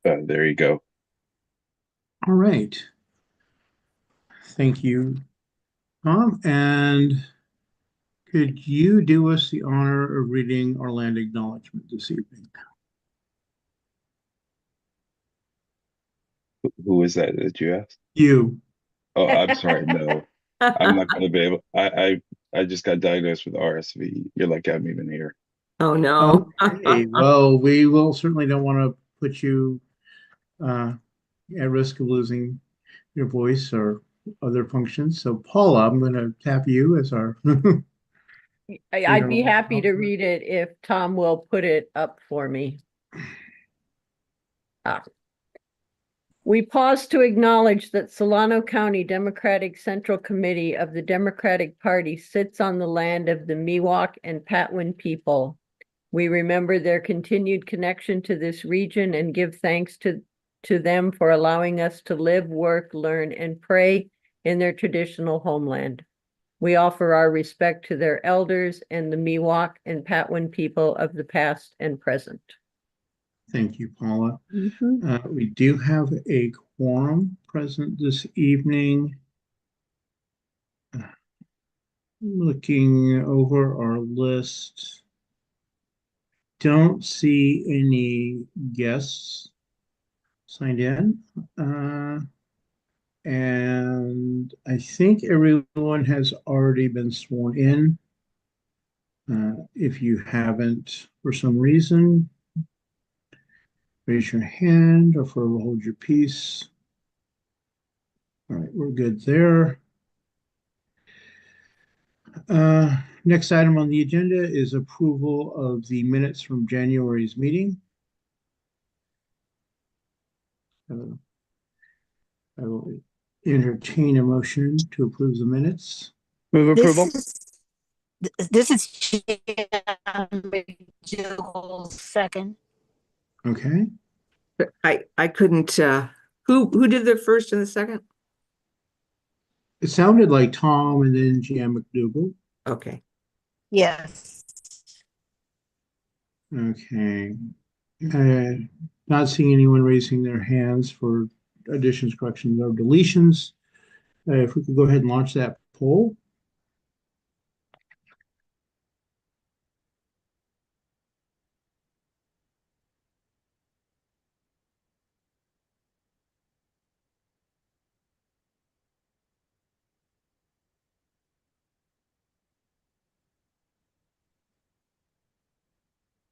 There you go. All right. Thank you, Tom. And could you do us the honor of reading our land acknowledgement this evening? Who is that you asked? You. Oh, I'm sorry. No, I'm not going to be able. I just got diagnosed with RSV. You're lucky I'm even here. Oh no. Okay. Well, we will certainly don't want to put you uh, at risk of losing your voice or other functions. So, Paula, I'm going to tap you as our I'd reader be land happy to acknowledgement. read it if Tom will put it up for me. Ah. We pause to acknowledge that Solano County Democratic Central Committee of the Democratic Party sits on the land of the Miwok and Patwin people. We remember their continued connection to this region and give thanks to them for allowing us to live, work, learn, and pray in their traditional homeland. We offer our respect to their elders and the Miwok and Patwin people of the past and present. Thank you, Paula. Mhm. We do have a quorum present this evening. Looking over our list, don't see any guests signed in. And I think everyone has already been sworn in. If you haven't, for some reason, raise your hand or for hold your peace. All right, we're good there. Next item on the agenda is approval of the minutes from January's meeting. Uh, I will entertain a motion to approve the minutes. Move This approval. is this is Jan McDougal second. Okay. I couldn't who did the first and the second? It sounded like Tom and then Jan McDougal. Okay. Yes. Okay. Uh, Not seeing anyone raising their hands for additions, corrections, or deletions. If we could go ahead and launch that poll.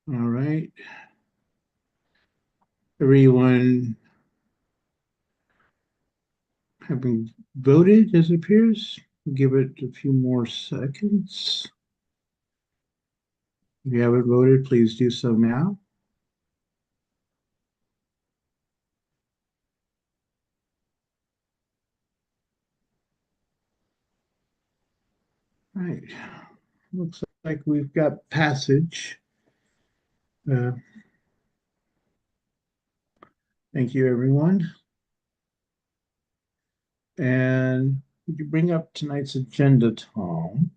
All right. Everyone having voted, as it appears. We'll give it a few more seconds. If you haven't voted, please do so now. All right. Looks like we've got passage. Uh, thank you, everyone. And would you bring up tonight's agenda, Tom?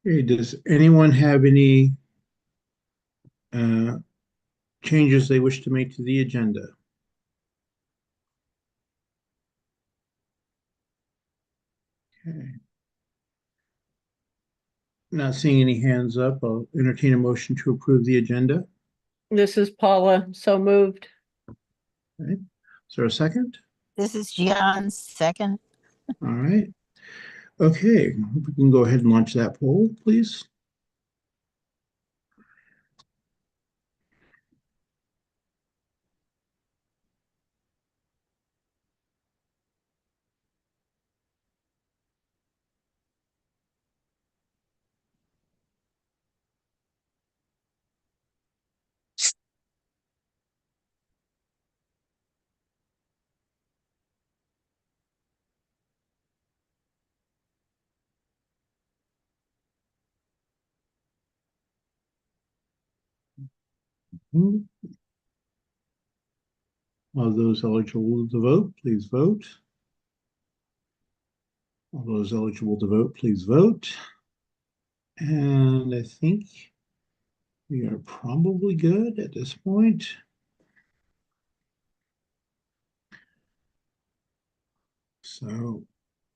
Okay, does anyone have any uh, changes they wish to make to the agenda? Okay. Not seeing any hands up, I'll entertain a motion to approve the agenda. This is Paula, so moved. Okay. Is there a second? This is Jan second. All right. Okay, we can go ahead and launch that poll, please. All those eligible to vote, please vote. All those eligible to vote, please vote. And I think we are probably good at this point. So,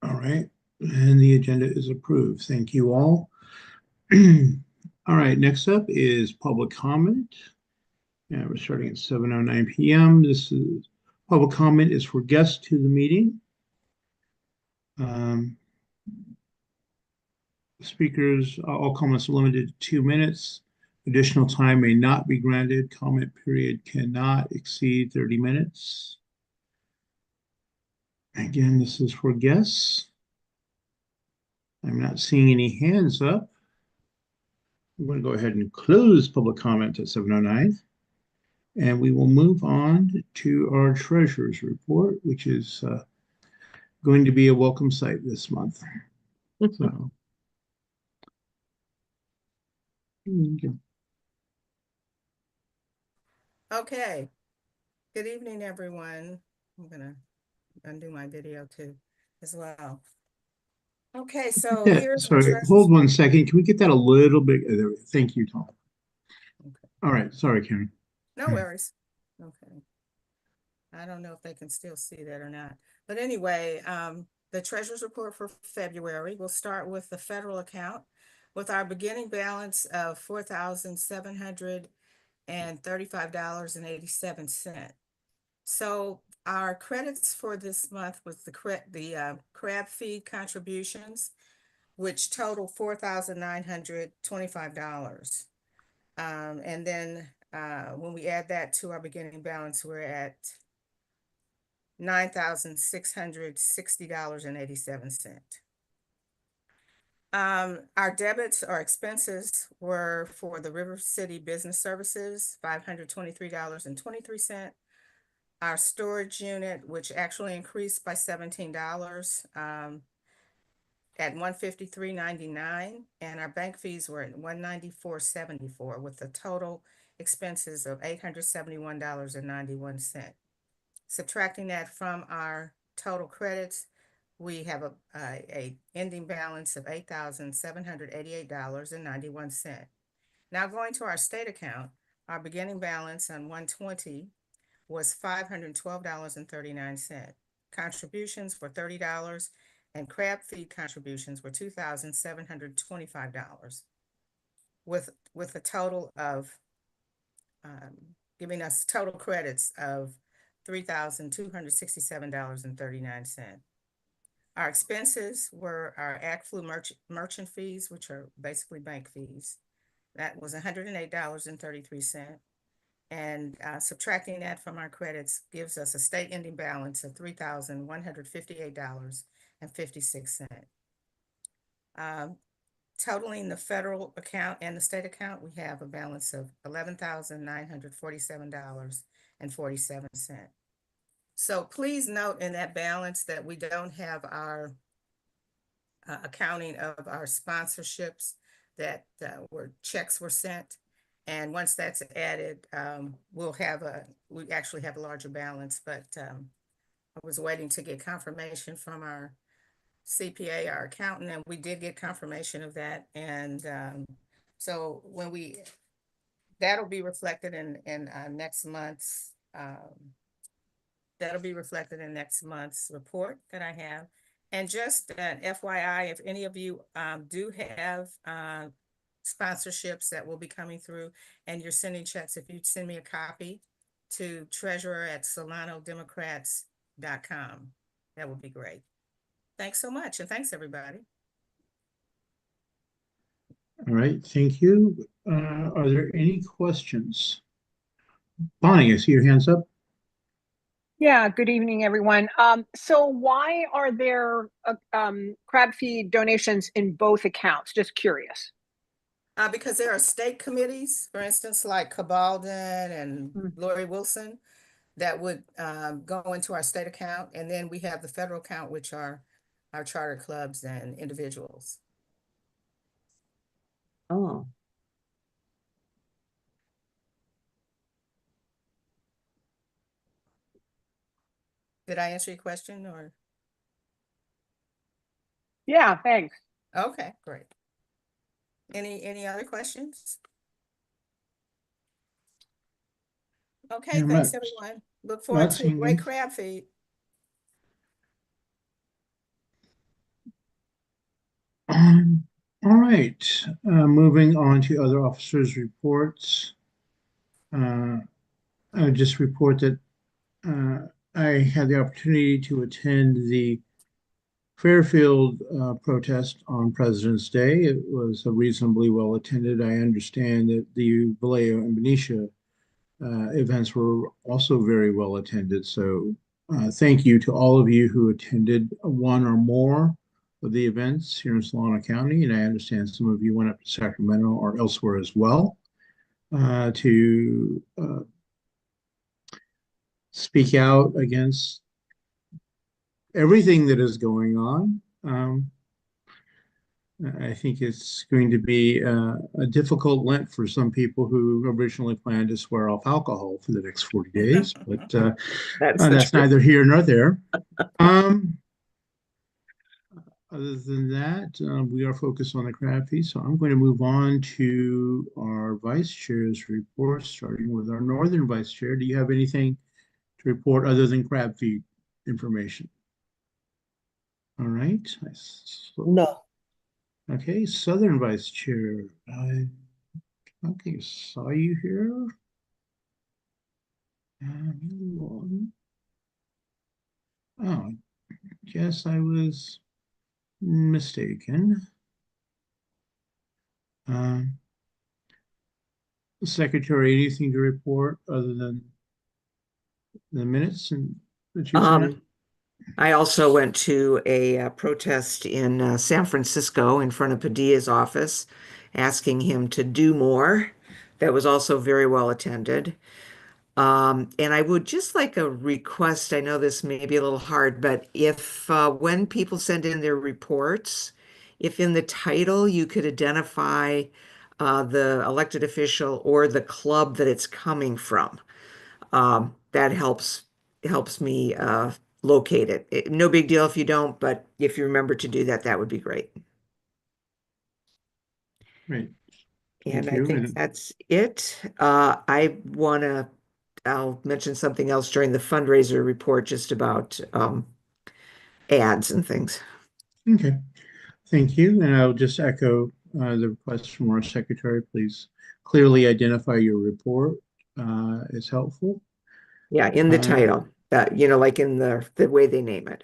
all right. And the agenda is approved. Thank you all. All right, next up is public comment. Yeah, we're starting at 7:09 p.m. This is public comment is for guests to the meeting. Speakers, all comments are limited to 2 minutes. Additional time may not be granted. Comment period cannot exceed 30 minutes. Again, this is for guests. I'm not seeing any hands up. I'm going to go ahead and close public comment at 7:09. And we will move on to our treasurer's report, which is going to be a welcome sight this month. So, Okay. Good evening, everyone. I'm gonna undo my video too as well. Okay, so yeah, here's our sorry, treasurer's. hold 1 second. Can we get that a little bit? Thank you, Tom. Okay. All right, sorry, Karen. No worries. Okay. I don't know if they can still see that or not. But anyway, the treasurer's report for February, we'll start with the federal account with our beginning balance of $4,735.87. So our credits for this month was the crab feed contributions, which total $4,925. And then when we add that to our beginning balance, we're at $9,660.87. Our debits or expenses were for the River City Business Services, $523.23. Our storage unit, which actually increased by $17, at $153.99, and our bank fees were at $194.74, with the total expenses of $871.91. Subtracting that from our total credits, we have a ending balance of $8,788.91. Now going to our state account, our beginning balance on 1/20 was $512.39. Contributions were $30, and crab feed contributions were $2,725, with a total of giving us total credits of $3,267.39. Our expenses were our AgFlu merchant fees, which are basically bank fees. That was $108.33. And subtracting that from our credits gives us a state ending balance of $3,158.56. Totaling the federal account and the state account, we have a balance of $11,947.47. So please note in that balance that we don't have our accounting of our sponsorships that checks were sent. And once that's added, we actually have a larger balance, but I was waiting to get confirmation from our CPA, our accountant, and we did get confirmation of that. And so that'll be reflected in next month's, report that I have. And just an FYI, if any of you do have sponsorships that will be coming through and you're sending checks, if you'd send me a copy to treasurer@solanodemocrats.com, that would be great. Thanks so much, and thanks, everybody. All right, thank you. Are there any questions? Bonnie, I see your hands up. Yeah, good evening, everyone. So why are there crab feed donations in both accounts? Just curious. Because there are state committees, for instance, like Cabalden and Lori Wilson, that would go into our state account. And then we have the federal account, which are our charter clubs and individuals. Oh. Did I answer your question or? Yeah, thanks. Okay, great. Any other questions? Okay, I'm thanks, not, everyone. Look forward not to a seeing great any. crab feed. All right, moving on to other officers' reports. I would just report that I had the opportunity to attend the Fairfield protest on President's Day. It was reasonably well attended. I understand that the Vallejo and Benicia events were also very well attended. So thank you to all of you who attended one or more of the events here in Solano County. And I understand some of you went up to Sacramento or elsewhere as well to speak out against everything that is going on. I think it's going to be a difficult Lent for some people who originally planned to swear off alcohol for the next 40 days, but That's the that's truth. neither here nor there. Um, Other than that, we are focused on the crab feed, so I'm going to move on to our vice chair's report, starting with our northern vice chair. Do you have anything to report other than crab feed information? All right. No. Okay, southern vice chair. I okay, saw you here. Oh, guess I was mistaken. Um, Secretary, anything to report other than the minutes and that you submitted? I also went to a protest in San Francisco in front of Padilla's office, asking him to do more. That was also very well attended. And I would just like a request. I know this may be a little hard, but if when people send in their reports, if in the title you could identify the elected official or the club that it's coming from, that helps me locate it. No big deal if you don't, but if you remember to do that, that would be great. Great, And thank I you. think And that's it. I'll mention something else during the fundraiser report just about ads and things. okay, thank you. And I'll just echo the request from our secretary. Please clearly identify your report. It's helpful. Yeah, in the Uh, title, that, like in the way they name it.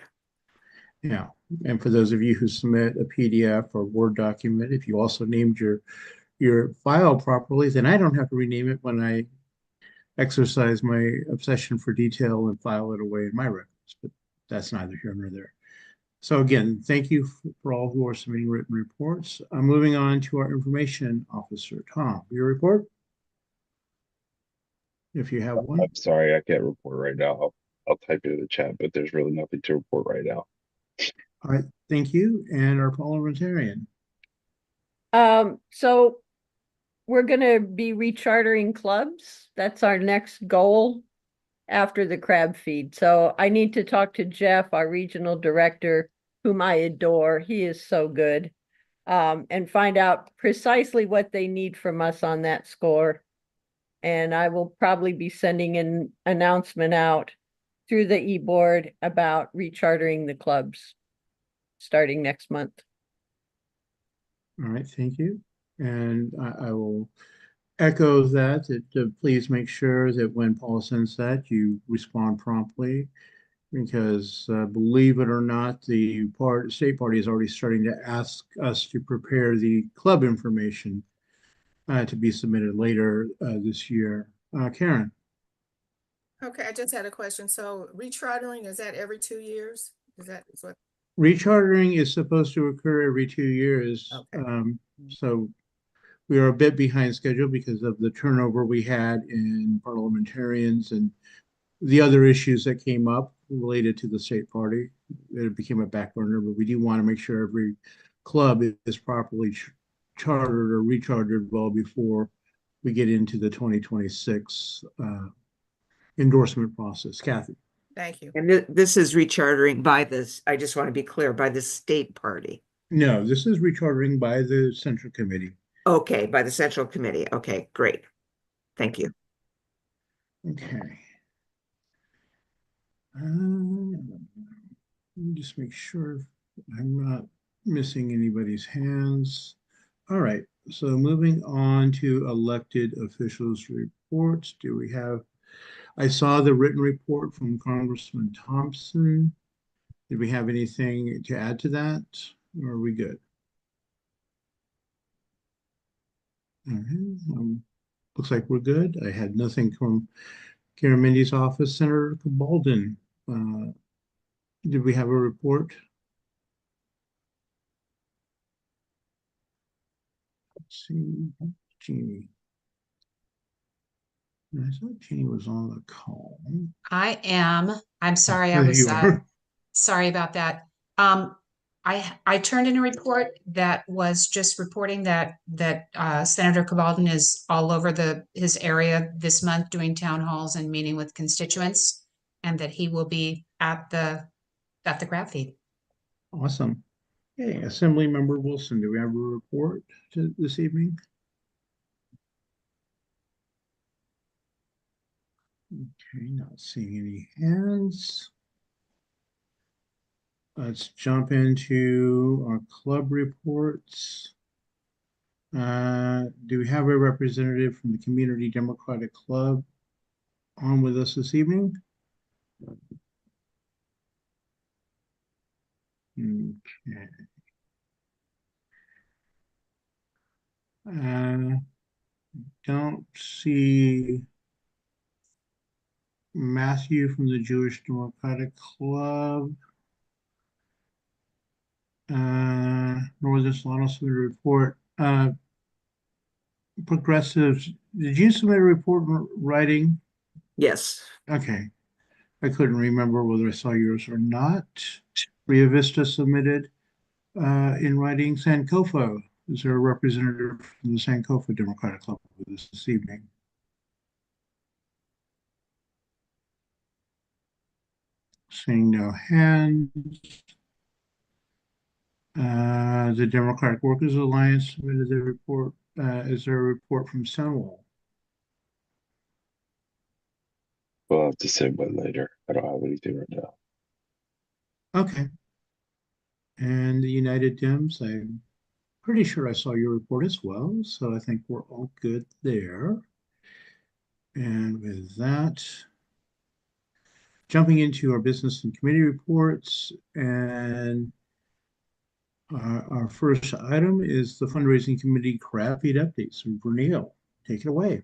yeah, and for those of you who submit a PDF or Word document, if you also named your file properly, then I don't have to rename it when I exercise my obsession for detail and file it away in my records. But that's neither here nor there. So again, thank you for all who are submitting written reports. Moving on to our information officer, Tom, your report, if you have one. I'm sorry, I can't report right now. I'll type it in the chat, but there's really nothing to report right now. All right, thank you. And our parliamentarian. So we're gonna be rechartering clubs. That's our next goal after the crab feed. So I need to talk to Jeff, our regional director, whom I adore. He is so good. And find out precisely what they need from us on that score. And I will probably be sending an announcement out through the e-board about rechartering the clubs starting next month. All right, thank you. And I will echo that please make sure that when Paul sends that, you respond promptly because believe it or not, the state party is already starting to ask us to prepare the club information to be submitted later this year. Karen. Okay, I just had a question. So rechartering, is that every 2 years? Is what? Rechartering is supposed to occur every 2 years. Okay. So we are a bit behind schedule because of the turnover we had in parliamentarians and the other issues that came up related to the state party. It became a back burner, but we do want to make sure every club is properly chartered or rechartered well before we get into the 2026 endorsement process. Kathy. Thank you. And this is rechartering by this, I just want to be clear, by the state party. No, this is rechartering by the Central Committee. Okay, by the Central Committee. Okay, great. Thank you. Okay. Let me just make sure I'm not missing anybody's hands. All right, so moving on to elected officials reports. Do we have, I saw the written report from Congressman Thompson. Did we have anything to add to that? Or are we good? Looks like we're good. I had nothing from Karen Mindy's office. Senator Cabalden, did we have a report? Let's see, Jeannie. I thought Jeannie was on the call. I am. I'm sorry, I There was you are. sorry about that. I turned in a report that was just reporting that Senator Cabalden is all over his area this month doing town halls and meeting with constituents, and that he will be at the crab feed. Awesome. Okay, Assembly Member Wilson, do we have a report this evening? Okay, not seeing any hands. Let's jump into our club reports. Do we have a representative from the Community Democratic Club on with us this evening? Okay. Don't see Matthew from the Jewish Democratic Club. Northern Solano submitted a report. Progressives, did you submit a report in writing? Yes. Okay. I couldn't remember whether I saw yours or not. Rio Vista submitted in writing. Sankofa, is there a representative from the Sankofa Democratic Club with us this evening? Seeing no hands. The Democratic Workers Alliance submitted their report. Is there a report from Stonewall? We'll have to say one later. I don't have anything right now. Okay. And the United Dems, I'm pretty sure I saw your report as well, so I think we're all good there. And with that, jumping into our business and committee reports, and our first item is the fundraising committee crab feed update. So Vernil, take it away.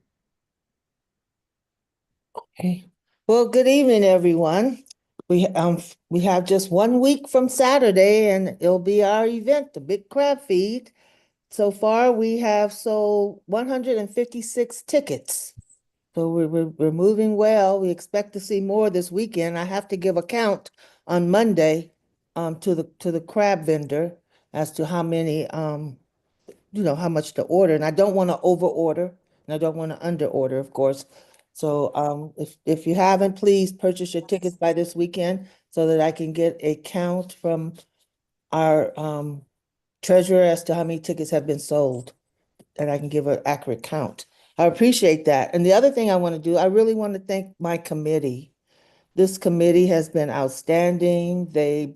Okay. Well, good evening, everyone. We have just 1 week from Saturday, and it'll be our event, the Big Crab Feed. So far, we have sold 156 tickets. So we're moving well. We expect to see more this weekend. I have to give a count on Monday to the crab vendor as to how many how much to order. And I don't want to over order and I don't want to under order, of course. So if you haven't, please purchase your tickets by this weekend so that I can get a count from our treasurer as to how many tickets have been sold, and I can give an accurate count. I appreciate that. And the other thing I want to do, I really want to thank my committee. This committee has been outstanding. They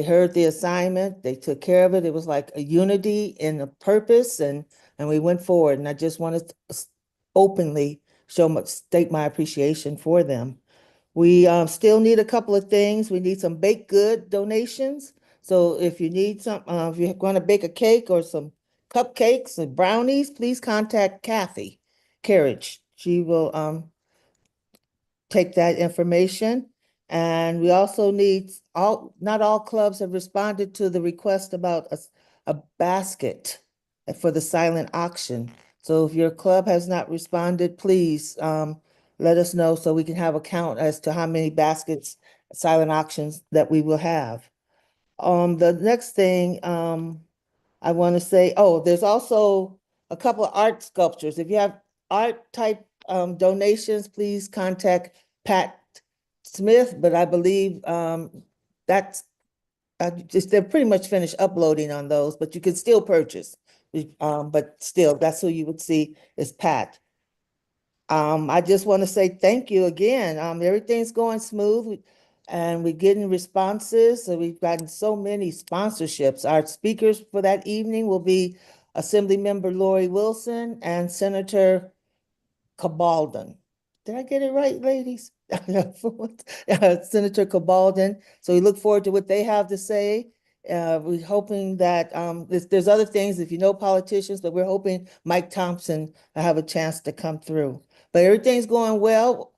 heard the assignment, they took care of it. It was like a unity in a purpose, and we went forward. And I just wanted to openly state my appreciation for them. We still need a couple of things. We need some baked good donations. So if you need some, if you're going to bake a cake or some cupcakes and brownies, please contact Kathy Carriage. She will take that information. And we also need not all clubs have responded to the request about a basket for the silent auction. So if your club has not responded, please let us know so we can have a count as to how many baskets, silent auctions that we will have. The next thing I want to say, oh, there's also a couple of art sculptures. If you have art type donations, please contact Pat Smith, but I believe that's they're pretty much finished uploading on those, but you can still purchase. But still, that's who you would see is Pat. I just want to say thank you again. Everything's going smooth and we're getting responses. So we've gotten so many sponsorships. Our speakers for that evening will be Assemblymember Lori Wilson and Senator Cabaldon. Did I get it right, ladies? Senator Cabaldon. So we look forward to what they have to say. We're hoping that there's other things, if you know politicians, but we're hoping Mike Thompson will have a chance to come through. But everything's going well.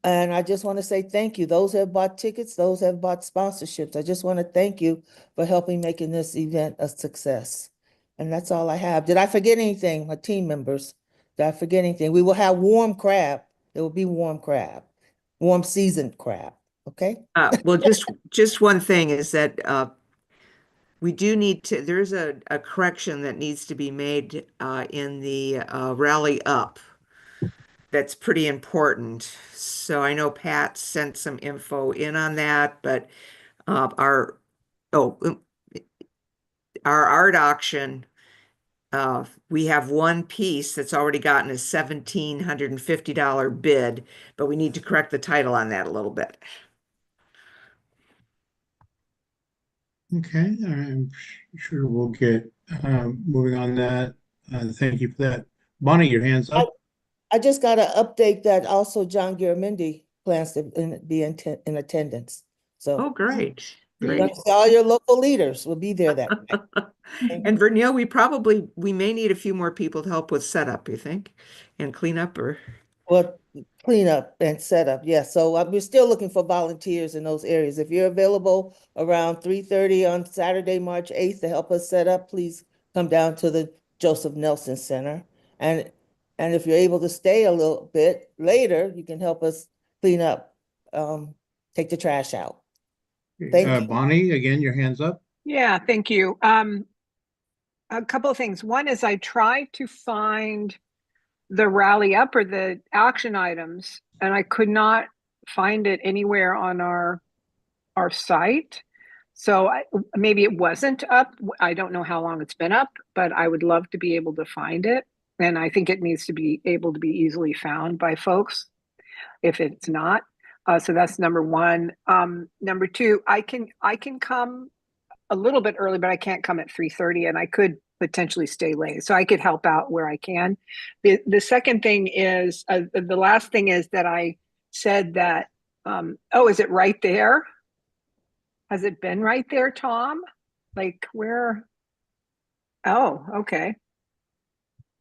And I just want to say thank you. Those who have bought tickets, those who have bought sponsorships. I just want to thank you for helping making this event a success. And that's all I have. Did I forget anything, my team members? Did I forget anything? We will have warm crab. There will be warm crab, warm seasoned crab. Okay? Well, just one thing is that we do need to, there's a correction that needs to be made in the rally up. That's pretty important. So I know Pat sent some info in on that, but our oh our art auction, we have one piece that's already gotten a $1,750 bid, but we need to correct the title on that a little bit. Okay, I'm sure we'll get moving on that. Thank you for that. Bonnie, your hands up. I just got to update that also John Garamendi plans to be in attendance. So Oh, great. you're see all your local leaders will be there that night. And Vernell, we may need a few more people to help with setup, you think? And clean up or Well, clean up and set up, yes. So we're still looking for volunteers in those areas. If you're available around 3:30 on Saturday, March 8th to help us set up, please come down to the Joseph Nelson Center. And if you're able to stay a little bit later, you can help us clean up, take the trash out. Thank you. Bonnie, again, your hands up. Yeah, thank you. A couple of things. One is I tried to find the rally up or the action items, and I could not find it anywhere on our site. So maybe it wasn't up. I don't know how long it's been up, but I would love to be able to find it. And I think it needs to be able to be easily found by folks if it's not. So that's number one. Number two, I can come a little bit early, but I can't come at 3:30, and I could potentially stay late. So I could help out where I can. The second thing is, the last thing is that I said that, oh, is it right there? Has it been right there, Tom? Like where? Oh, okay.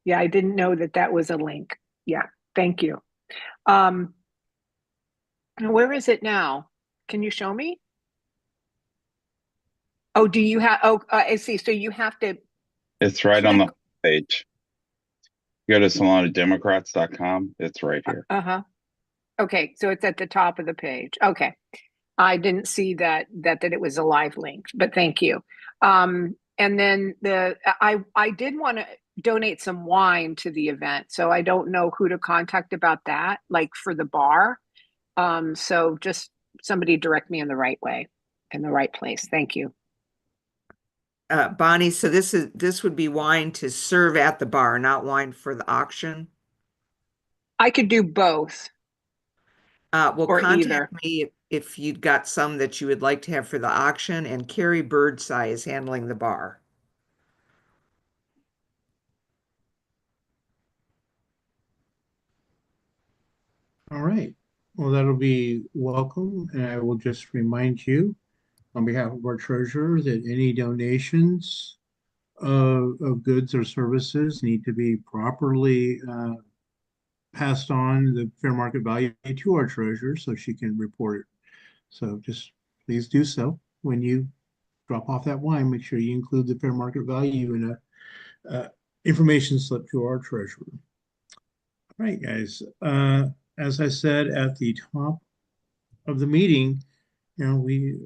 Yeah, I didn't know that that was a link. Yeah, thank you. Where is it now? Can you show me? Oh, do you have, oh, I see. So you have to It's right on click. the page. Go to SolanoDemocrats.com. It's right here. Uh-huh. Okay, so it's at the top of the page. Okay. I didn't see that it was a live link, but thank you. And then I did want to donate some wine to the event, so I don't know who to contact about that, like for the bar. So just somebody direct me in the right way, in the right place. Thank you. Bonnie, so this would be wine to serve at the bar, not wine for the auction. I could do both. Well, Or contact either. me if you've got some that you would like to have for the auction, and Carrie Birdseye is handling the bar. All right. Well, that'll be welcome. And I will just remind you on behalf of our treasurer that any donations of goods or services need to be properly passed on the fair market value to our treasurer so she can report it. So just please do so when you drop off that wine. Make sure you include the fair market value in a information slip to our treasurer. All right, guys. As I said at the top of the meeting, we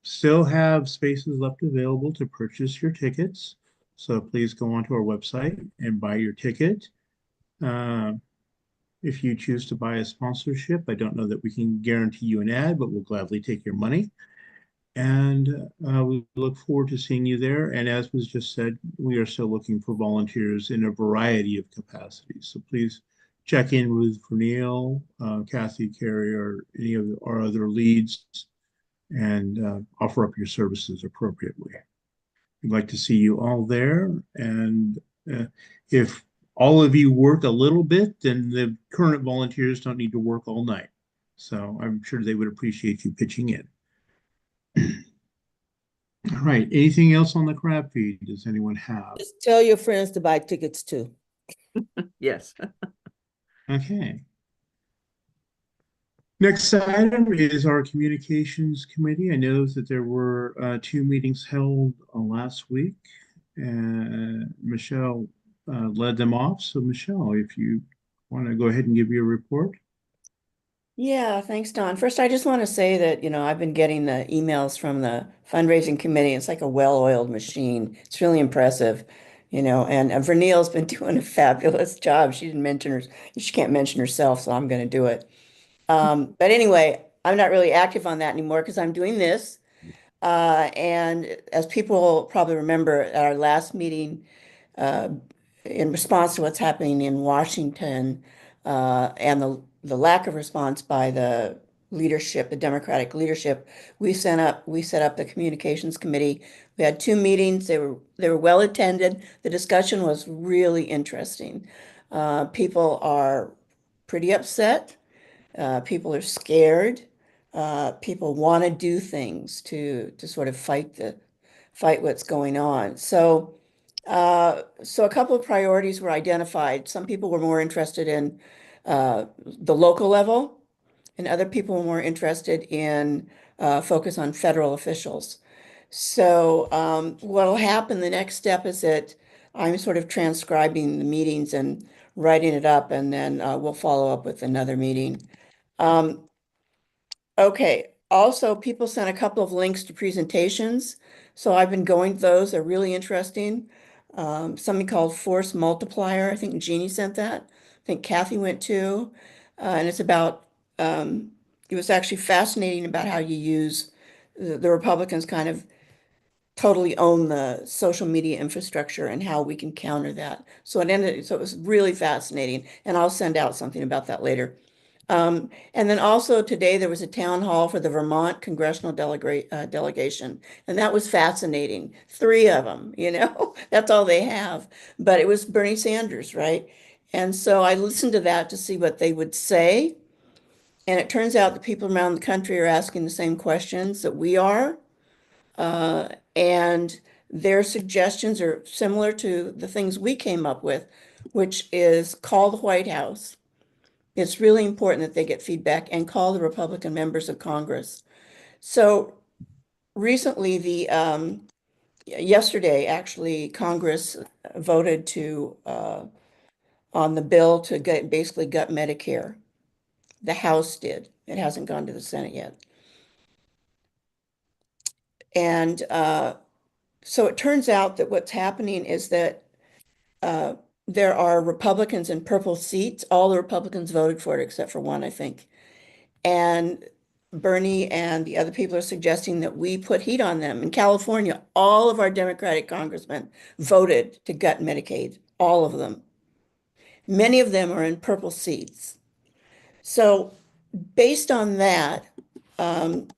still have spaces left available to purchase your tickets. So please go onto our website and buy your ticket. if you choose to buy a sponsorship. I don't know that we can guarantee you an ad, but we'll gladly take your money. And we look forward to seeing you there. And as was just said, we are still looking for volunteers in a variety of capacities. So please check in with Vernil, Kathy, Carey, or any of our other leads and offer up your services appropriately. We'd like to see you all there. And if all of you work a little bit, then the current volunteers don't need to work all night. So I'm sure they would appreciate you pitching in. All right. Anything else on the crab feed? Does anyone have? Just tell your friends to buy tickets too. Yes. Okay. Next item is our communications committee. I know that there were 2 meetings held last week. Michelle led them off. So Michelle, if you want to go ahead and give your report. Yeah, thanks, Don. First, I just want to say that, I've been getting the emails from the fundraising committee. It's like a well-oiled machine. It's really impressive, and Vernil's been doing a fabulous job. She can't mention herself, so I'm going to do it. But anyway, I'm not really active on that anymore because I'm doing this. And as people probably remember, at our last meeting, uh, in response to what's happening in Washington, and the lack of response by the leadership, the Democratic leadership, we set up the communications committee. We had 2 meetings. They were well attended. The discussion was really interesting. People are pretty upset. People are scared. People want to do things to sort of fight what's going on. So a couple of priorities were identified. Some people were more interested in the local level, and other people were more interested in focus on federal officials. So what will happen, the next step is that I'm sort of transcribing the meetings and writing it up, and then we'll follow up with another meeting. Um, Okay, also people sent a couple of links to presentations. So I've been going to those. They're really interesting. Something called Force Multiplier. I think Jeannie sent that. I think Kathy went too. And it's about, it was actually fascinating about how you use the Republicans kind of totally own the social media infrastructure and how we can counter that. So it was really fascinating. And I'll send out something about that later. And then also today there was a town hall for the Vermont congressional delegation, and that was fascinating. 3 of them, that's all they have. But it was Bernie Sanders, right? And so I listened to that to see what they would say. And it turns out that people around the country are asking the same questions that we are. And their suggestions are similar to the things we came up with, which is call the White House. It's really important that they get feedback and call the Republican members of Congress. So recently, yesterday, actually, Congress voted on the bill to basically gut Medicare. The House did. It hasn't gone to the Senate yet. And so it turns out that what's happening is that uh, there are Republicans in purple seats. All the Republicans voted for it except for one, I think. And Bernie and the other people are suggesting that we put heat on them. In California, all of our Democratic congressmen voted to gut Medicaid, all of them. Many of them are in purple seats. So based on that, and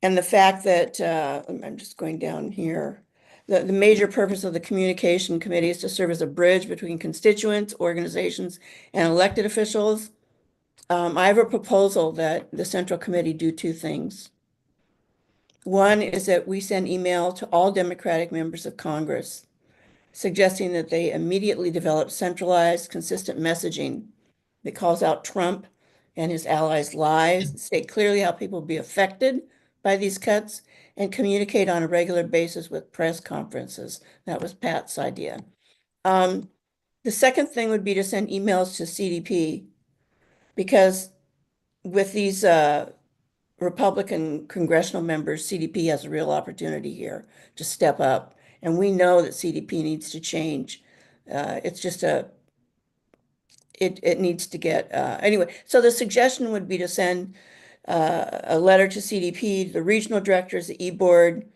the fact that, I'm just going down here, the major purpose of the communication committee is to serve as a bridge between constituents, organizations, and elected officials. I have a proposal that the Central Committee do 2 things. One is that we send email to all Democratic members of Congress suggesting that they immediately develop centralized, consistent messaging that calls out Trump and his allies' lies, state clearly how people will be affected by these cuts, and communicate on a regular basis with press conferences. That was Pat's idea. The second thing would be to send emails to CDP, because with these Republican congressional members, CDP has a real opportunity here to step up. And we know that CDP needs to change. It's just it needs to get, anyway, so the suggestion would be to send a letter to CDP, the regional directors, the e-board,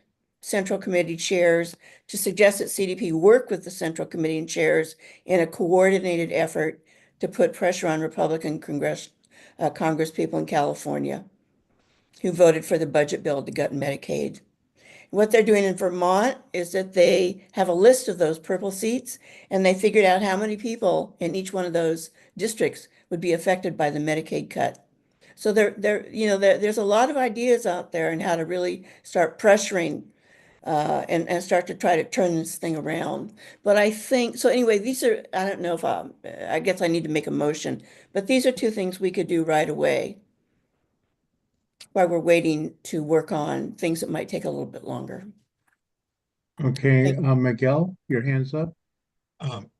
central committee chairs, to suggest that CDP work with the central committee and chairs in a coordinated effort to put pressure on Republican Congress people in California who voted for the budget bill to gut Medicaid. What they're doing in Vermont is that they have a list of those purple seats, and they figured out how many people in each one of those districts would be affected by the Medicaid cut. So there's a lot of ideas out there on how to really start pressuring and start to try to turn this thing around. But I think, so anyway, I don't know if I guess I need to make a motion, but these are two things we could do right away while we're waiting to work on things that might take a little bit longer. Okay, Miguel, your hand's up.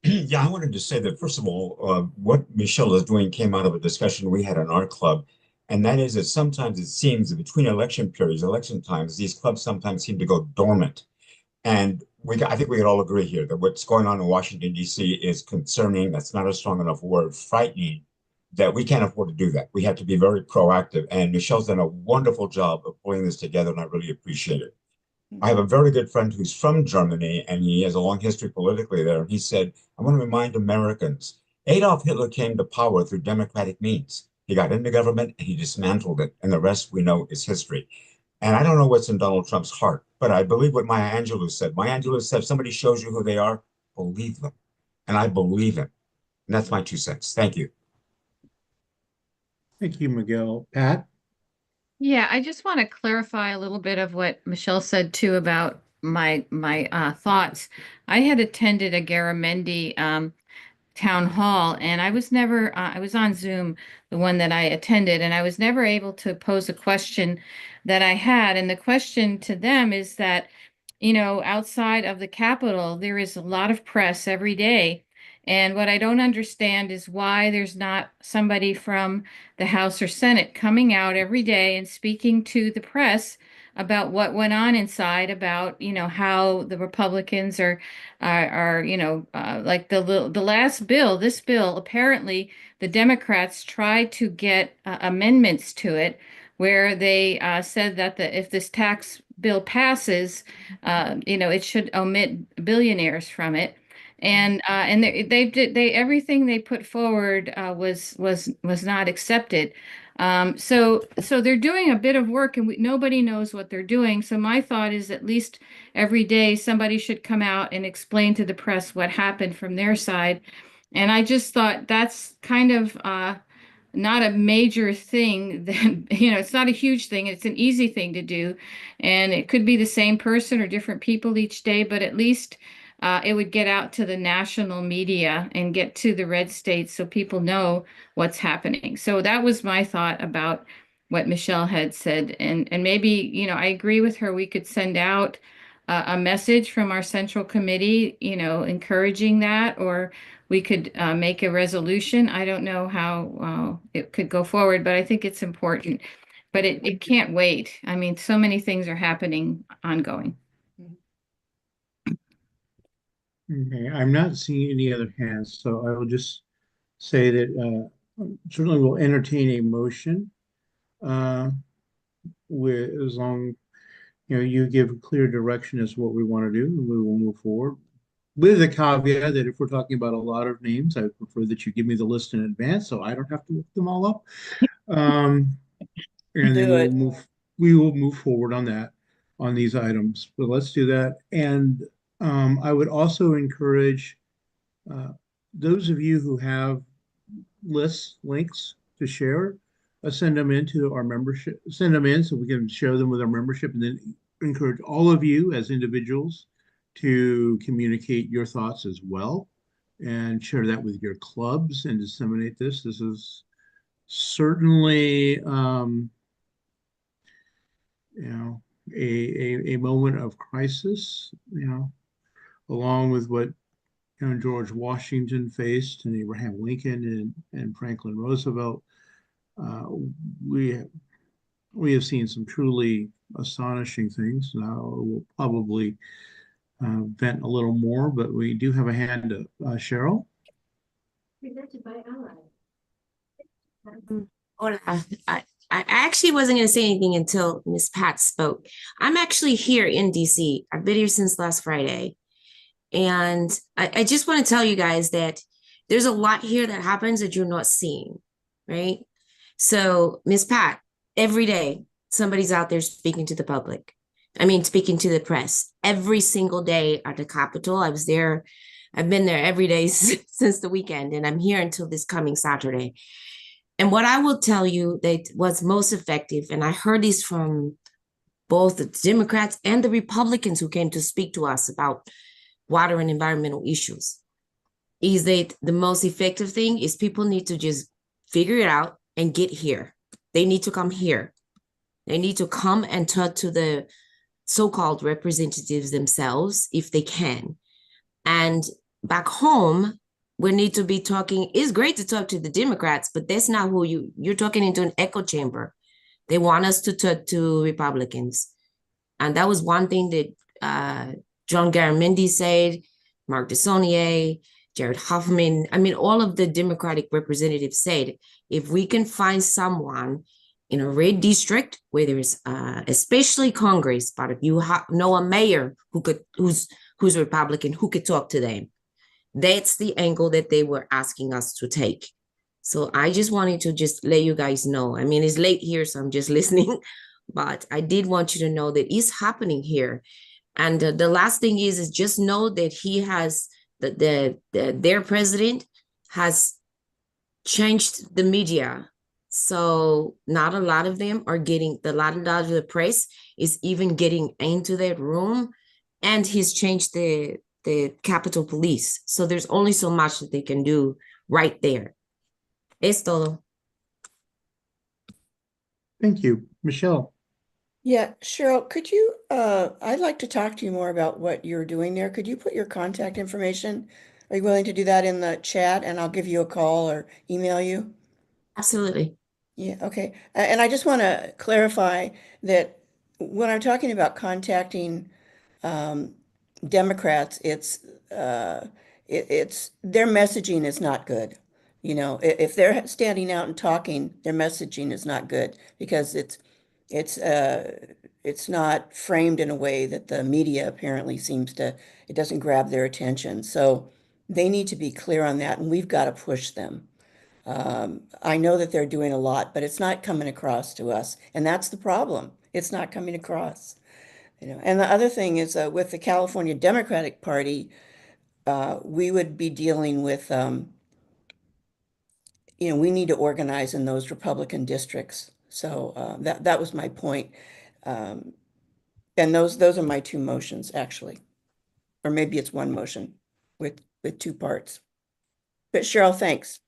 Yeah, I wanted to say that first of all, what Michelle is doing came out of a discussion we had in our club, and that is that sometimes it seems that between election periods, election times, these clubs sometimes seem to go dormant. And I think we can all agree here that what's going on in Washington, D.C. is concerning. That's not a strong enough word, frightening, that we can't afford to do that. We have to be very proactive. And Michelle's done a wonderful job of pulling this together, and I really appreciate it. I have a very good friend who's from Germany, and he has a long history politically there. And he said, I want to remind Americans, Adolf Hitler came to power through democratic means. He got into government and he dismantled it, and the rest we know is history. And I don't know what's in Donald Trump's heart, but I believe what Maya Angelou said. Maya Angelou said, if somebody shows you who they are, believe them. And I believe him. And that's my 2 cents. Thank you. Thank you, Miguel. Pat? Yeah, I just want to clarify a little bit of what Michelle said too about my thoughts. I had attended a Garamendi town hall, and I was on Zoom, the one that I attended, and I was never able to pose a question that I had. And the question to them is that, outside of the Capitol, there is a lot of press every day. And what I don't understand is why there's not somebody from the House or Senate coming out every day and speaking to the press about what went on inside, about, how the Republicans like the last bill, this bill, apparently the Democrats tried to get amendments to it where they said that if this tax bill passes, it should omit billionaires from it. And they everything they put forward was not accepted. So they're doing a bit of work, and nobody knows what they're doing. So my thought is at least every day somebody should come out and explain to the press what happened from their side. And I just thought that's kind of not a major thing. Then, it's not a huge thing. It's an easy thing to do. And it could be the same person or different people each day, but at least it would get out to the national media and get to the red states so people know what's happening. So that was my thought about what Michelle had said. And maybe, I agree with her. We could send out a message from our central committee, encouraging that, or we could make a resolution. I don't know how it could go forward, but I think it's important. But it can't wait. I mean, so many things are happening ongoing. Okay, I'm not seeing any other hands, so I will just say that certainly we'll entertain a motion uh, with as long you give clear direction as to what we want to do, and we will move forward. With the caveat that if we're talking about a lot of names, I prefer that you give me the list in advance so I don't have to look them all up. And then we will move forward on that, on these items. But let's do that. And I would also encourage those of you who have lists, links to share, send them into our membership, send them in so we can share them with our membership, and then encourage all of you as individuals to communicate your thoughts as well and share that with your clubs and disseminate this. This is certainly a moment of crisis, along with what George Washington faced and Abraham Lincoln and Franklin Roosevelt. Uh, we we have seen some truly astonishing things. Now we'll probably vent a little more, but we do have a hand up. Cheryl? Hola. I actually wasn't going to say anything until Miss Pat spoke. I'm actually here in DC. I've been here since last Friday. And I just want to tell you guys that there's a lot here that happens that you're not seeing, right? So, Miss Pat, every day somebody's out there speaking to the public. I mean, speaking to the press every single day at the Capitol. I was there. I've been there every day since the weekend, and I'm here until this coming Saturday. And what I will tell you that was most effective, and I heard this from both the Democrats and the Republicans who came to speak to us about water and environmental issues, is that the most effective thing is people need to just figure it out and get here. They need to come here. They need to come and talk to the so-called representatives themselves if they can. And back home, we need to be talking. It's great to talk to the Democrats, but that's not who you're talking into an echo chamber. They want us to talk to Republicans. And that was one thing that John Garamendi said, Mark DeSaulnier, Jared Huffman. I mean, all of the Democratic representatives said, if we can find someone in a red district where there's especially Congress, but if you know a mayor who's Republican who could talk to them, that's the angle that they were asking us to take. So I just wanted to just let you guys know. I mean, it's late here, so I'm just listening, but I did want you to know that it's happening here. And the last thing is just know that he has their president has changed the media. So not a lot of them are getting, a lot of the press is even getting into that room, and he's changed the Capitol Police. So there's only so much that they can do right there. Es todo. Thank you. Michelle. Yeah, Cheryl, could you, I'd like to talk to you more about what you're doing there. Could you put your contact information? Are you willing to do that in the chat and I'll give you a call or email you? Absolutely. Yeah, okay. And I just want to clarify that when I'm talking about contacting Democrats, it's their messaging is not good. You know, if they're standing out and talking, their messaging is not good because it's it's not framed in a way that the media apparently seems to, it doesn't grab their attention. So they need to be clear on that, and we've got to push them. I know that they're doing a lot, but it's not coming across to us, and that's the problem. It's not coming across. You know, and the other thing is with the California Democratic Party, we would be dealing with, you know, we need to organize in those Republican districts. So that was my point. Um, and those are my two motions, actually. Or maybe it's one motion with two parts. But Cheryl, thanks.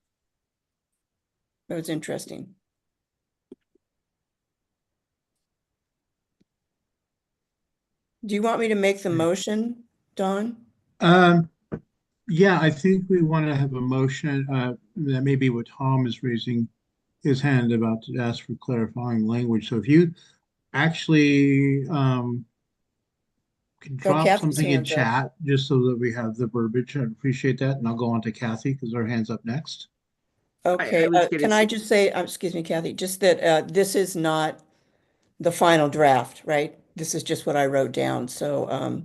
That was interesting. Do you want me to make the motion, Dawn? Um, yeah, I think we want to have a motion. That may be what Tom is raising his hand about to ask for clarifying language. So if you actually can Oh, drop Kathy's something in hand's up. chat just so that we have the verbiage, I'd appreciate that. And I'll go on to Kathy because her hand's up next. Okay, was gonna can I just say, excuse me, Kathy, just that this is not the final draft, right? This is just what I wrote down. So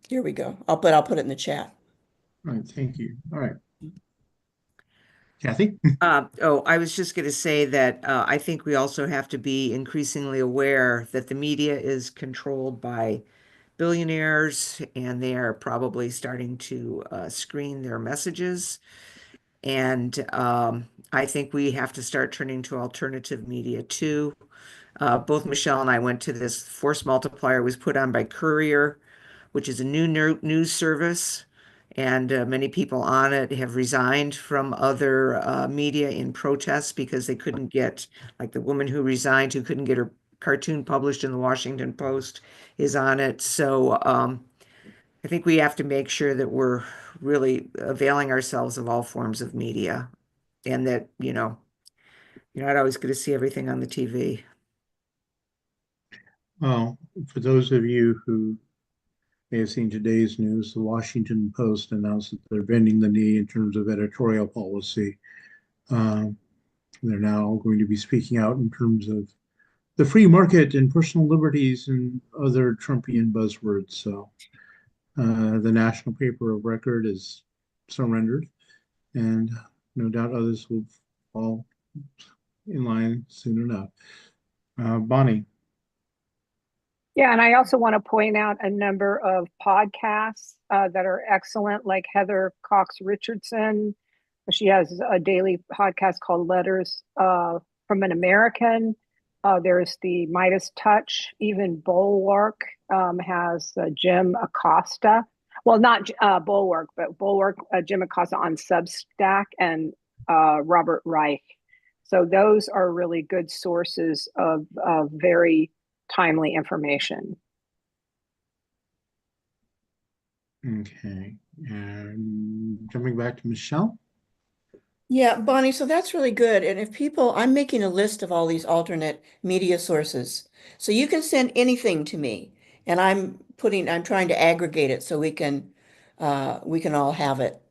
here we go. I'll put it in the chat. All right, thank you. All right. Kathy? I was just going to say that I think we also have to be increasingly aware that the media is controlled by billionaires, and they are probably starting to screen their messages. And I think we have to start turning to alternative media too. Both Michelle and I went to this Force Multiplier was put on by Courier, which is a new news service. And many people on it have resigned from other media in protest because they couldn't get, like the woman who resigned, who couldn't get her cartoon published in the Washington Post, is on it. So I think we have to make sure that we're really availing ourselves of all forms of media, and that, you're not always going to see everything on the TV. Well, for those of you who may have seen today's news. The Washington Post announced that they're bending the knee in terms of editorial policy. They're now going to be speaking out in terms of the free market and personal liberties and other Trumpian buzzwords. So the national paper of record is surrendered, and no doubt others will fall in line soon enough. Bonnie. Yeah, and I also want to point out a number of podcasts that are excellent, like Heather Cox Richardson. She has a daily podcast called Letters from an American. There's the Midas Touch. Even Bulwark has Jim Acosta. Well, not Bulwark, but Bulwark, Jim Acosta on Substack, and Robert Reich. So those are really good sources of very timely information. Okay. And jumping back to Michelle. Yeah, Bonnie, so that's really good. And if people, I'm making a list of all these alternate media sources. So you can send anything to me, and I'm trying to aggregate it so we can all have it.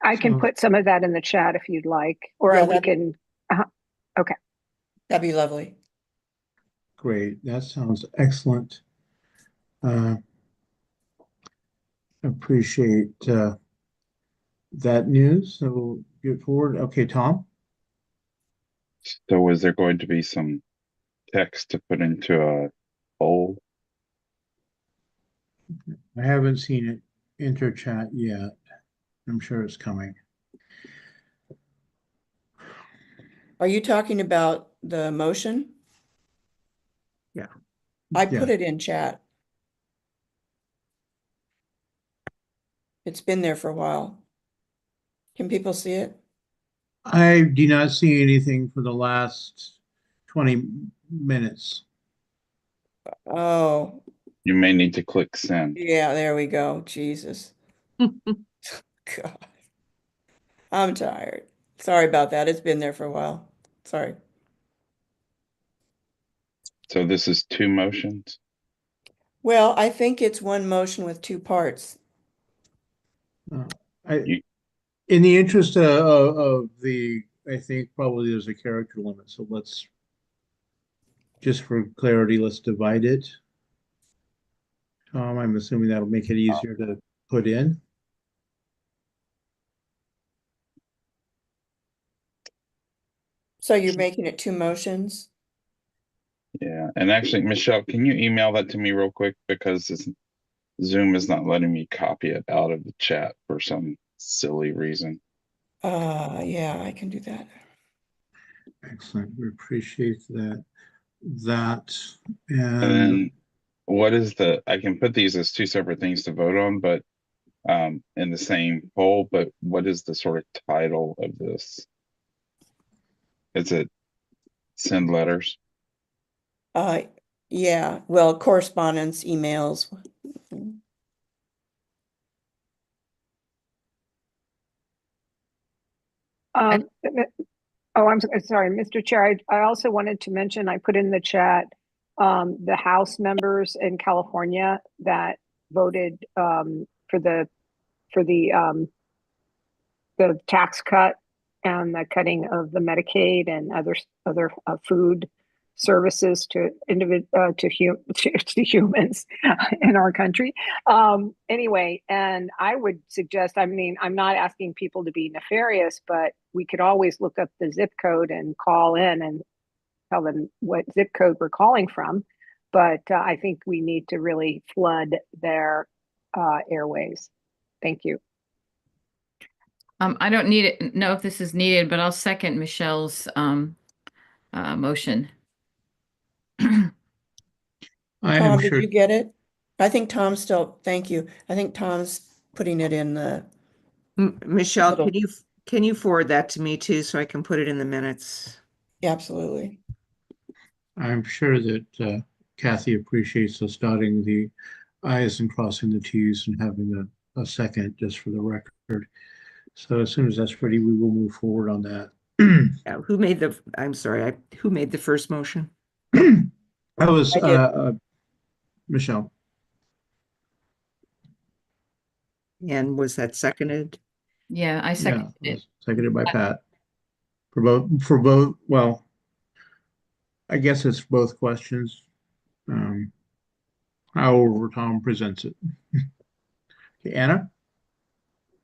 I can put some of that in the chat if you'd like, or Yeah, we can. Okay. That'd be lovely. Great. That sounds excellent. Appreciate that news. So we'll get forward. Okay, Tom. So is there going to be some text to put into a poll? I haven't seen it enter chat yet. I'm sure it's coming. Are you talking about the motion? Yeah. I put it in chat. It's been there for a while. Can people see it? I do not see anything for the last 20 minutes. Oh, You may need to click send. yeah, there we go. Jesus. God. I'm tired. Sorry about that. It's been there for a while. Sorry. So this is two motions? Well, I think it's one motion with two parts. In the interest of the, I think probably there's a character limit. So let's, just for clarity, let's divide it. Tom, I'm assuming that'll make it easier to put in. So you're making it two motions? Yeah. And actually, Michelle, can you email that to me real quick? Because Zoom is not letting me copy it out of the chat for some silly reason. Yeah, I can do that. Excellent. We appreciate that. And then what is I can put these as two separate things to vote on, but in the same poll, but what is the sort of title of this? Is it send letters? Yeah, well, correspondence, emails. I'm sorry, Mr. Chair. I also wanted to mention, I put in the chat the House members in California that voted for the tax cut and the cutting of the Medicaid and other food services to humans in our country. Anyway, and I would suggest, I mean, I'm not asking people to be nefarious, but we could always look up the zip code and call in and tell them what zip code we're calling from. But I think we need to really flood their airways. Thank you. I don't know if this is needed, but I'll second Michelle's motion. Tom, did you get it? I think Tom's still, thank you. I think Tom's putting it in the. Michelle, can you forward that to me too, so I can put it in the minutes? Absolutely. I'm sure that Kathy appreciates us dotting the I's and crossing the T's and having a second just for the record. So as soon as that's ready, we will move forward on that. Who made who made the first motion? That was Michelle. And was that seconded? Yeah, I Yeah, second it. seconded by Pat. For both, well, I guess it's both questions. Um, However Tom presents it. Okay, Anna?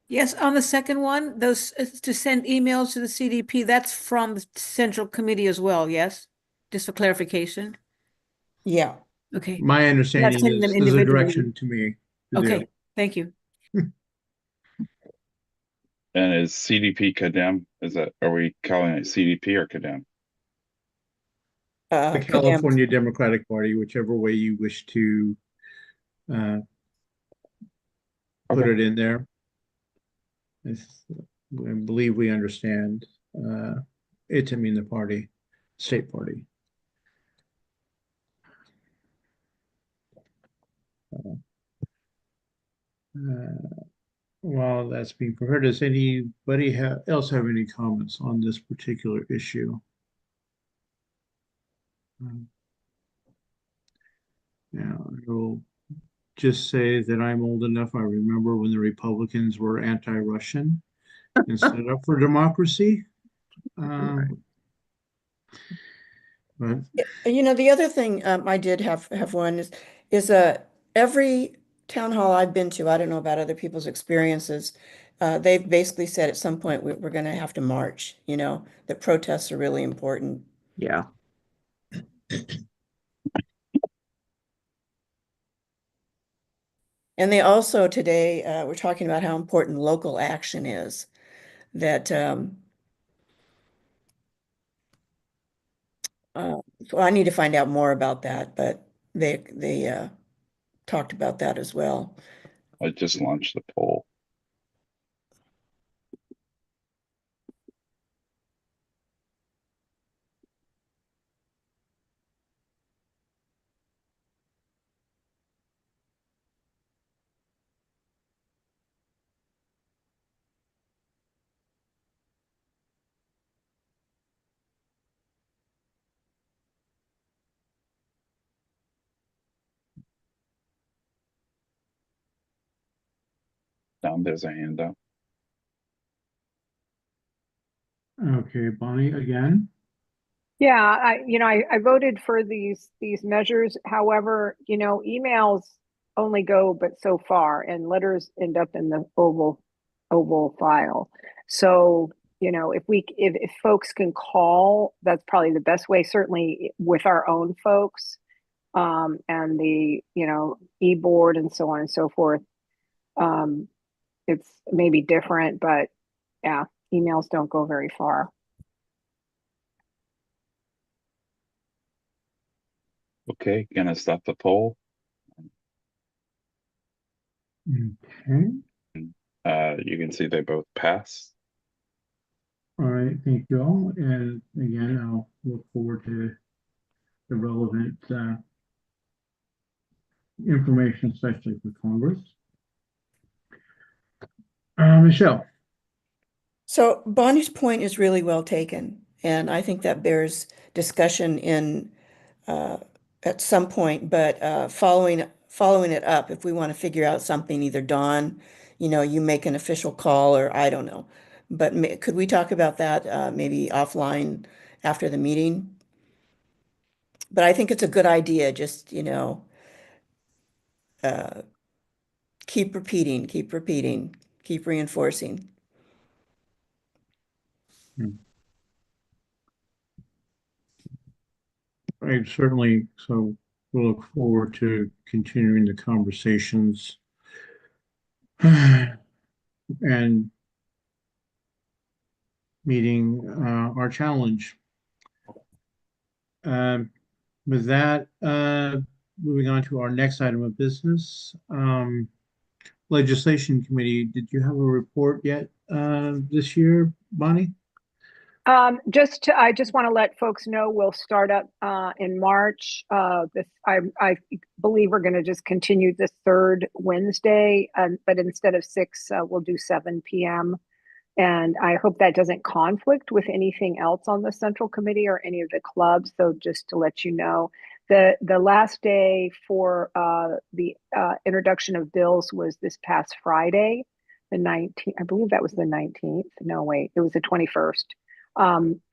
Yes, on the second one, those to send emails to the CDP, that's from the Central Committee as well, yes? Just for clarification. Yeah. Okay. My Not understanding sending them is there's a individually. direction to me to do. Okay, thank you. And is CDP Kadem? Are we calling it CDP or Kadem? The Kadam. California Democratic Party, whichever way you wish to put Okay. it in there. I believe we understand it to mean the party, state party. While that's being prepared, does anybody else have any comments on this particular issue? Yeah, I will just say that I'm old enough. I remember when the Republicans were anti-Russian and stood up for democracy. But You know, the other thing I did have one is every town hall I've been to, I don't know about other people's experiences, they've basically said at some point we're going to have to march, you know, that protests are really important. Yeah. And they also today were talking about how important local action is, that so I need to find out more about that, but they talked about that as well. I just launched the poll. Down there's a handout. okay, Bonnie, again. Yeah, I voted for these measures. However, emails only go but so far, and letters end up in the oval file. So, if folks can call, that's probably the best way, certainly with our own folks, and the, e-board and so on and so forth. It's maybe different, but yeah, emails don't go very far. Okay, gonna stop the poll. Okay. You can see they both pass. All right, thank you all. And again, I'll look forward to the relevant information, especially for Congress. Michelle. So Bonnie's point is really well taken, and I think that bears discussion in at some point, but following it up, if we want to figure out something, either Dawn, you make an official call, or I don't know. But could we talk about that maybe offline after the meeting? But I think it's a good idea, just, keep repeating, keep reinforcing. I certainly, so we'll look forward to continuing the conversations and meeting our challenge. With that, moving on to our next item of business, Legislation Committee, did you have a report yet this year, Bonnie? I just want to let folks know we'll start up in March. I believe we're going to just continue this third Wednesday, but instead of 6, we'll do 7 p.m. And I hope that doesn't conflict with anything else on the Central Committee or any of the clubs. So just to let you know, The last day for the introduction of bills was this past Friday, the 19th. I believe that was the 19th. No, wait, it was the 21st.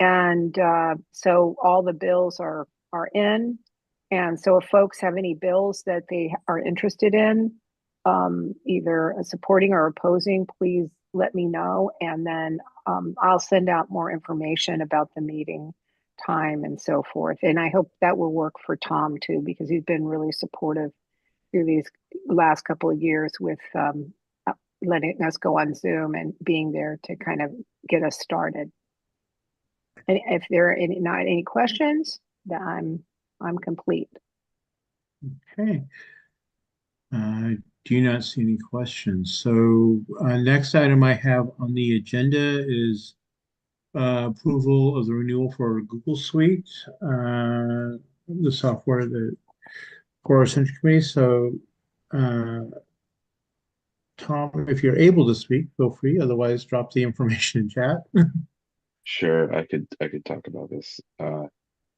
And so all the bills are in. And so if folks have any bills that they are interested in, either supporting or opposing, please let me know. And then I'll send out more information about the meeting time and so forth. And I hope that will work for Tom too, because he's been really supportive through these last couple of years with letting us go on Zoom and being there to kind of get us started. And if there are not any questions, then I'm complete. Okay. Do not see any questions. So next item I have on the agenda is approval of the renewal for Google Suite, the software that for our central committee. So uh, Tom, if you're able to speak, feel free. Otherwise, drop the information in chat. Sure, I could talk about this.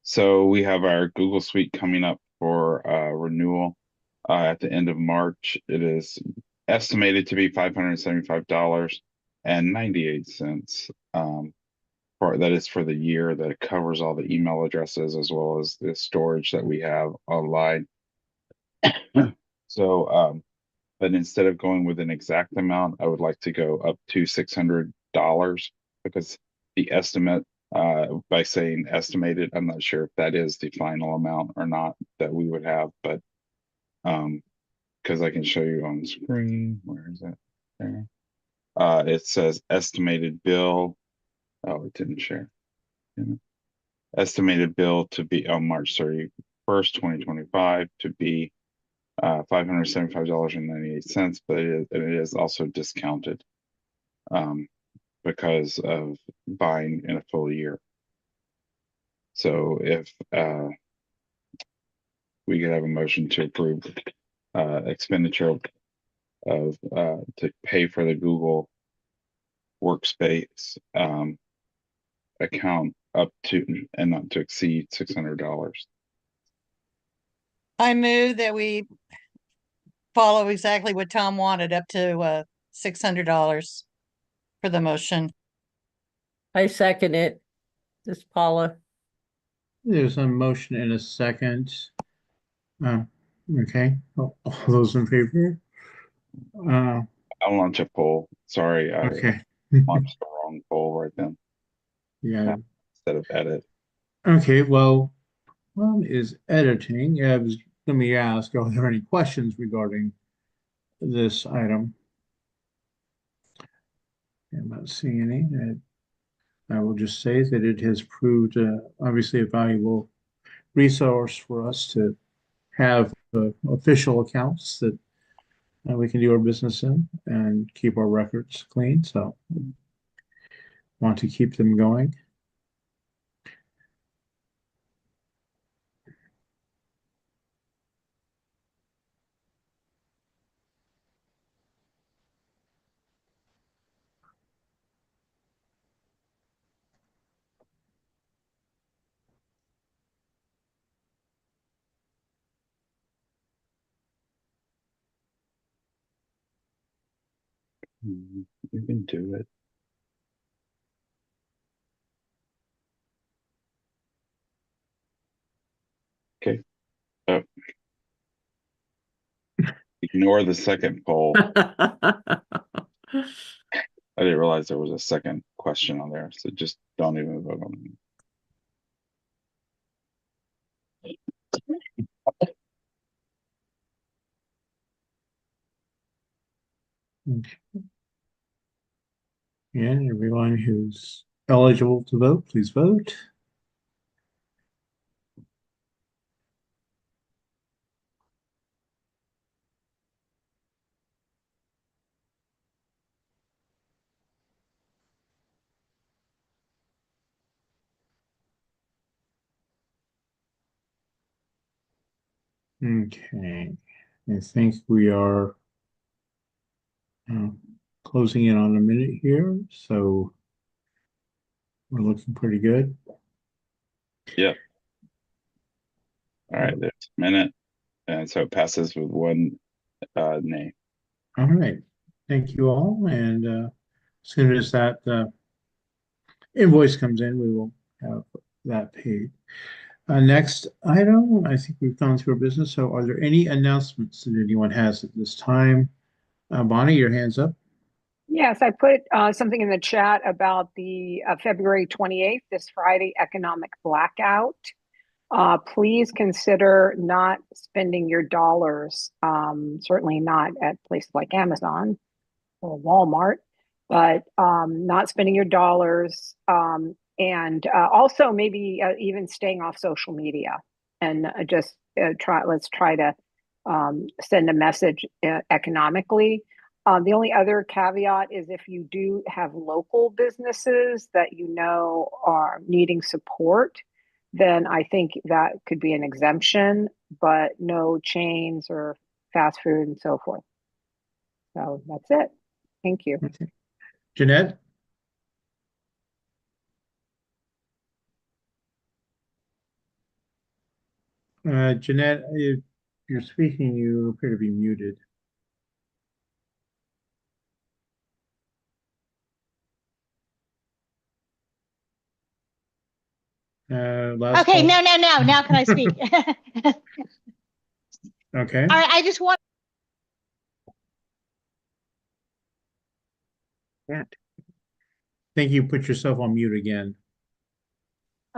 So we have our Google Suite coming up for renewal at the end of March. It is estimated to be $575.98. For that is for the year. That covers all the email addresses as well as the storage that we have online. So, but instead of going with an exact amount, I would like to go up to $600 because the estimate, by saying estimated, I'm not sure if that is the final amount or not that we would have, but because I can show you on screen. Where is it? There. It says estimated bill. Oh, it didn't share. Estimated bill to be on March 31st, 2025 to be $575.98, but it is also discounted because of buying in a full year. So if we could have a motion to approve expenditure of to pay for the Google Workspace account up to and not to exceed $600. I move that we follow exactly what Tom wanted, up to $600 for the motion. I second it. This is Paula. There's a motion and a second. Okay, all those in favor? I'll launch a poll. Sorry, I Okay. launched the wrong poll right then. Yeah. Instead of edit. Okay, well, is editing. Let me ask, are there any questions regarding this item? I'm not seeing any. I will just say that it has proved obviously a valuable resource for us to have official accounts that we can do our business in and keep our records clean. So want to keep them going. You can do it. Okay. Oh. Ignore the second poll. I didn't realize there was a second question on there, so just don't even vote on it. And everyone who's eligible to vote, please vote. Okay, I think we are closing in on a minute here, so we're looking pretty good. Yeah. All right, there's a minute. And so it passes with one nay. All right. Thank you all. And as soon as that invoice comes in, we will have that paid. Next item, I think we've gone through our business. So are there any announcements that anyone has at this time? Bonnie, your hand's up. Yes, I put something in the chat about the February 28th, this Friday, economic blackout. Please consider not spending your dollars, certainly not at places like Amazon or Walmart, but not spending your dollars, and also maybe even staying off social media, and let's try to send a message economically. The only other caveat is if you do have local businesses that you know are needing support, then I think that could be an exemption, but no chains or fast food and so forth. So that's it. Thank you. Okay. Jeanette? Jeanette, if you're speaking, you appear to be muted. Last Okay, call. no. Now can I speak? Okay. All right, I just want. I think you put yourself on mute again.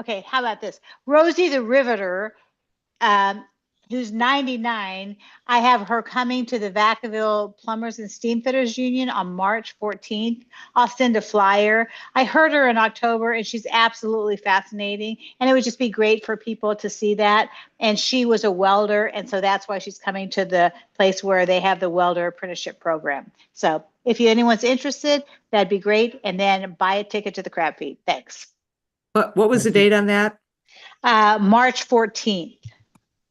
Okay, how about this? Rosie the Riveter, who's 99. I have her coming to the Vacaville Plumbers and Steamfitters Union on March 14th. I'll send a flyer. I heard her in October and she's absolutely fascinating. And it would just be great for people to see that. And she was a welder. And so that's why she's coming to the place where they have the welder apprenticeship program. So if anyone's interested, that'd be great. And then buy a ticket to the crab feed. Thanks. What was the date on that? March 14th.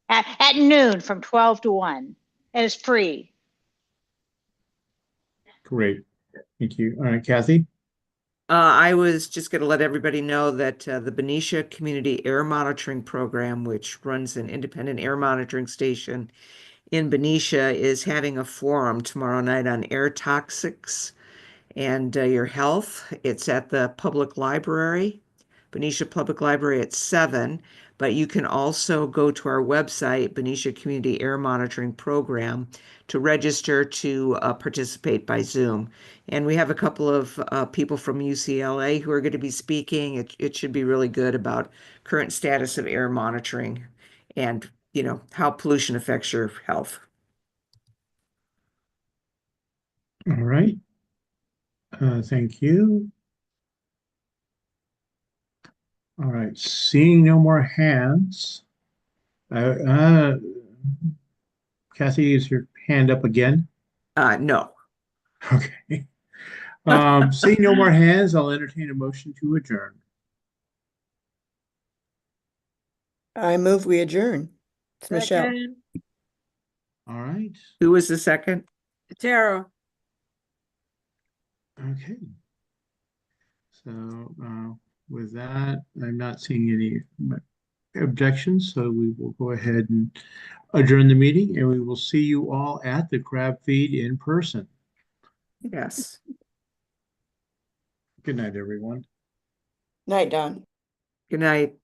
At noon from 12 to 1. And it's free. Great. Thank you. All right, Kathy? I was just going to let everybody know that the Benicia Community Air Monitoring Program, which runs an independent air monitoring station in Benicia, is having a forum tomorrow night on air toxics and your health. It's at the public library, Benicia Public Library at 7, but you can also go to our website, Benicia Community Air Monitoring Program, to register to participate by Zoom. And we have a couple of people from UCLA who are going to be speaking. It should be really good about current status of air monitoring and, you know, how pollution affects your health. All right. Thank you. All right. Seeing no more hands. Kathy, is your hand up again? No. Okay. Seeing no more hands, I'll entertain a motion to adjourn. I move we adjourn. It's Michelle. Second, All right. Who was the second? Tara. Okay. So with that, I'm not seeing any objections, so we will go ahead and adjourn the meeting, and we will see you all at the crab feed in person. Yes. Good night, everyone. Night, Don. Good night.